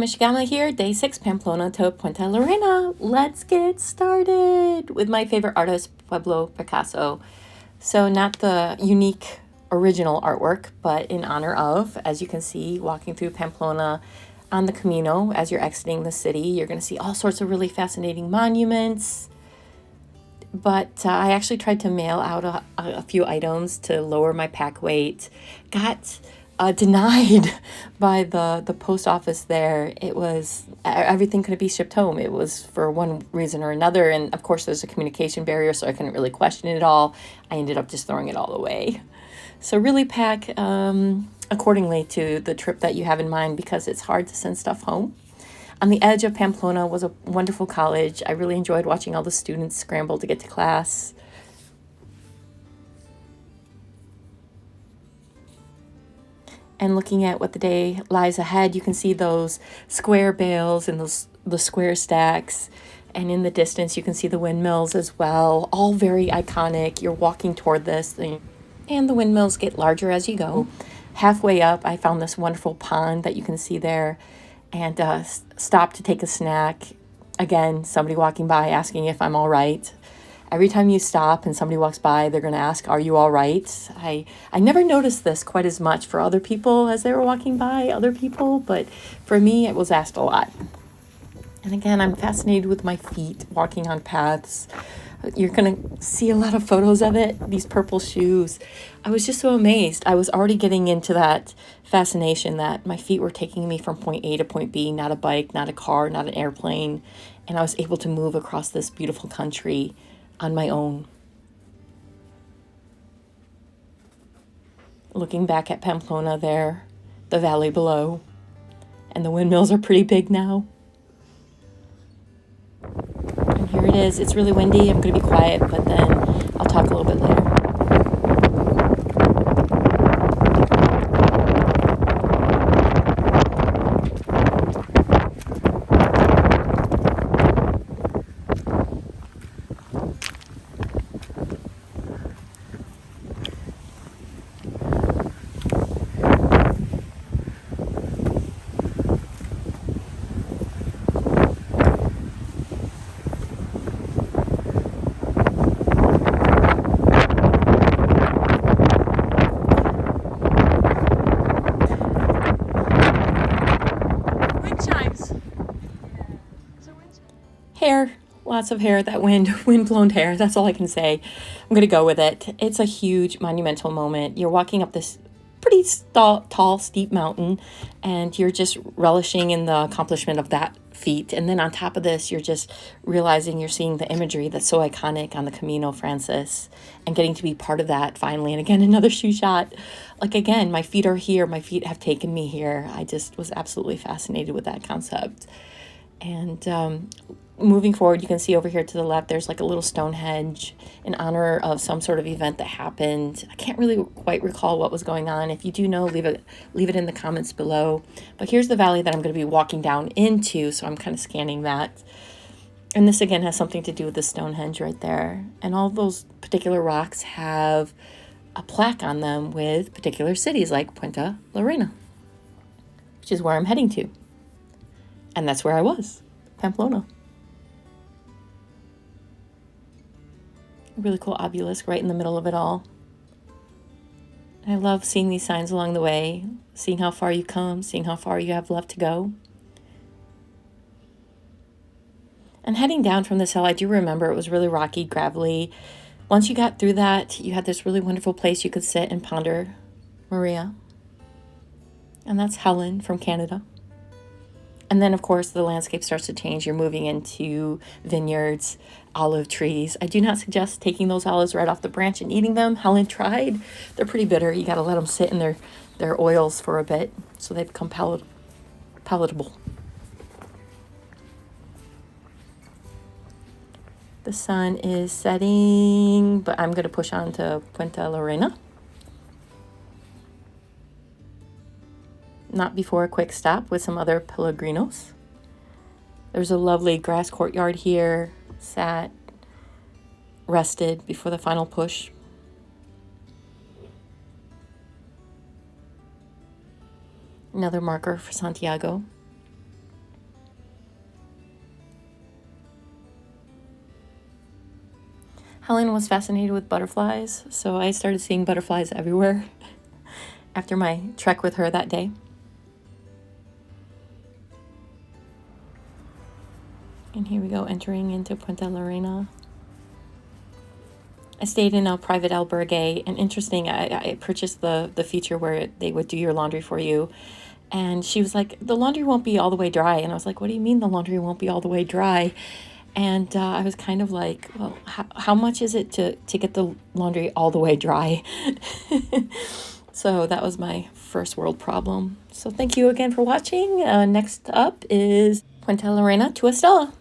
Michigama here, day 6, Pamplona to Puenta La Reina. Let's get started with my favorite artist, Pablo Picasso. So not the unique original artwork, but in honor of, as you can see, walking through Pamplona on the Camino, as you're exiting the city, you're going to see all sorts of really fascinating monuments. But I actually tried to mail out a few items to lower my pack weight. Got denied by the post office there. It was, everything couldn't be shipped home. It was for one reason or another. And of course, there's a communication barrier, so I couldn't really question it all. I ended up just throwing it all away. So really pack accordingly to the trip that you have in mind, because it's hard to send stuff home. On the edge of Pamplona was a wonderful college. I really enjoyed watching all the students scramble to get to class. And looking at what the day lies ahead, you can see those square bales and the square stacks. And in the distance, you can see the windmills as well. All very iconic. You're walking toward this thing. And the windmills get larger as you go. Halfway up, I found this wonderful pond that you can see there. And stopped to take a snack. Again, somebody walking by asking if I'm all right. Every time you stop and somebody walks by, they're going to ask, are you all right? I never noticed this quite as much for other people as they were walking by, other people, but for me, it was asked a lot. And again, I'm fascinated with my feet walking on paths. You're going to see a lot of photos of it, these purple shoes. I was just so amazed. I was already getting into that fascination that my feet were taking me from point A to point B, not a bike, not a car, not an airplane. And I was able to move across this beautiful country on my own. Looking back at Pamplona there, the valley below, and the windmills are pretty big now. And here it is. It's really windy. I'm going to be quiet, but then I'll talk a little bit later. Hair, lots of hair, that wind-blown hair, that's all I can say. I'm going to go with it. It's a huge monumental moment. You're walking up this pretty tall, steep mountain, and you're just relishing in the accomplishment of that feat. And then on top of this, you're just realizing you're seeing the imagery that's so iconic on the Camino Francis and getting to be part of that finally. And again, another shoe shot. Like, again, my feet are here. My feet have taken me here. I just was absolutely fascinated with that concept. And moving forward, you can see over here to the left, there's like a little Stonehenge in honor of some sort of event that happened. I can't really quite recall what was going on. If you do know, leave it in the comments below. But here's the valley that I'm going to be walking down into, so I'm kind of scanning that. And this again has something to do with the Stonehenge right there. And all those particular rocks have a plaque on them with particular cities like Puenta La Reina, which is where I'm heading to. And that's where I was, Pamplona. A really cool obelisk right in the middle of it all. I love seeing these signs along the way, seeing how far you come, seeing how far you have left to go. And heading down from this hill, I do remember it was really rocky, gravelly. Once you got through that, you had this really wonderful place you could sit and ponder Maria. And that's Helen from Canada. And then, of course, the landscape starts to change. You're moving into vineyards, olive trees. I do not suggest taking those olives right off the branch and eating them. Helen tried. They're pretty bitter. You got to let them sit in their oils for a bit so they become palatable. The sun is setting, but I'm going to push on to Puenta La Reina. Not before a quick stop with some other Pilgrinos. There's a lovely grass courtyard here. Sat, rested before the final push. Another marker for Santiago. Helen was fascinated with butterflies, so I started seeing butterflies everywhere after my trek with her that day. And here we go, entering into Puenta La Reina. I stayed in a private albergue, and interesting, I purchased the feature where they would do your laundry for you. And she was like, the laundry won't be all the way dry. And I was like, what do you mean the laundry won't be all the way dry? And I was kind of like, well, how much is it to get the laundry all the way dry? So that was my first world problem. So thank you again for watching. Next up is Puenta La Reina to Estella.